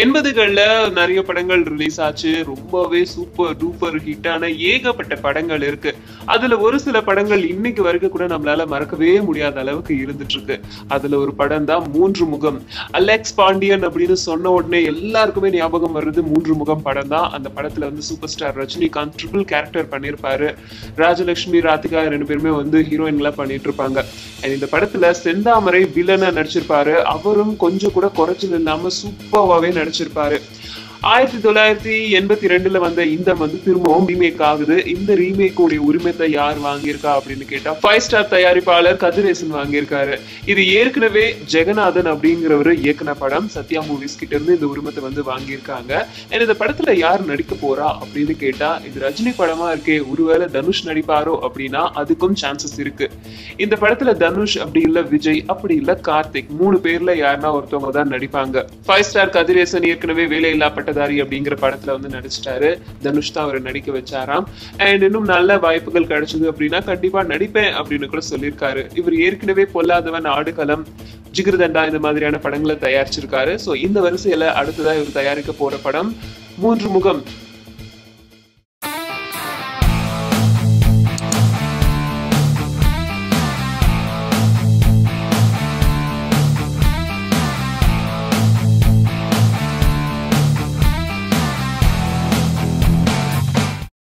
80கள்ல நிறைய படங்கள் ரிலீஸ் ஆச்சு. ரொம்பவே சூப்பர் டூப்பர் ஹிட்டான ஏகப்பட்ட படங்கள் இருக்கு. அதுல ஒரு சில படங்கள் இன்னைக்கு வரைக்கும் கூட நம்மளால மறக்கவே முடியாத அளவுக்கு இருந்துட்டு இருக்கு. அதுல ஒரு படம் தான் 3 முகம். அலெக்ஸ் பாண்டியன் அப்படின்னு சொன்ன உடனே எல்லாருக்குமே ஞாபகம் வர்றது 3 முகம் படம் தான். அந்த படத்துல வந்து super star Rajinikanth triple character பண்ணியிருப்பாரு. ராஜலட்சுமி ராதிகா 2 பேருமே வந்து ஹீரோயின்களா பண்ணிட்டு இருப்பாங்க. இந்த படத்துல செந்தாமரை வில்லனா நடிச்சிருப்பாரு. அவரும் கொஞ்சம் கூட குறைச்சல் இல்லாம சூப்பராவே நடிச்சிருப்பாரு. 1982ல வந்த இந்த வந்து திரும்பவும் ரீமேக் ஆகுது. இந்த ரீமேக் உடைய உரிமத்தை யார் வாங்கியிருக்கா அப்படின்னு கேட்டா 5 ஸ்டார் தயாரிப்பாளர் கதிரேசன் வாங்கியிருக்காரு. இது ஏற்கனவே ஜெகநாதன் அப்படிங்கிறவரு இயக்குன படம். சத்யா மூவிஸ் கிட்ட இருந்து இந்த உரிமத்தை வந்து வாங்கியிருக்காங்க. இந்த படத்துல யார் நடிக்க போறா அப்படின்னு கேட்டா இது ரஜினி படமா இருக்கே, ஒருவேளை தனுஷ் நடிப்பாரோ அப்படின்னா அதுக்கும் சான்சஸ் இருக்கு. இந்த படத்துல தனுஷ் அப்படி இல்ல விஜய் அப்படி இல்ல கார்த்திக் 3 பேர்ல யாருன்னா ஒருத்தவங்க தான் நடிப்பாங்க. 5 ஸ்டார் கதிரேசன் ஏற்கனவே வேலையில்லா பட்டதாரி அப்படிங்கிற படத்துல வந்து நடிச்சிட்டாரு. தனுஷ் தான் அவரை நடிக்க வச்சாராம். அண்ட் இன்னும் நல்ல வாய்ப்புகள் கிடைச்சது அப்படின்னா கண்டிப்பா நடிப்பேன் அப்படின்னு கூட சொல்லியிருக்காரு. இவர் ஏற்கனவே பொல்லாதவன், ஆடுகளம், ஜிகிர்தண்டா இந்த மாதிரியான படங்களை தயாரிச்சிருக்காரு. சோ இந்த வரிசையில அடுத்ததா இவர் தயாரிக்க போற படம் 3 முகம்.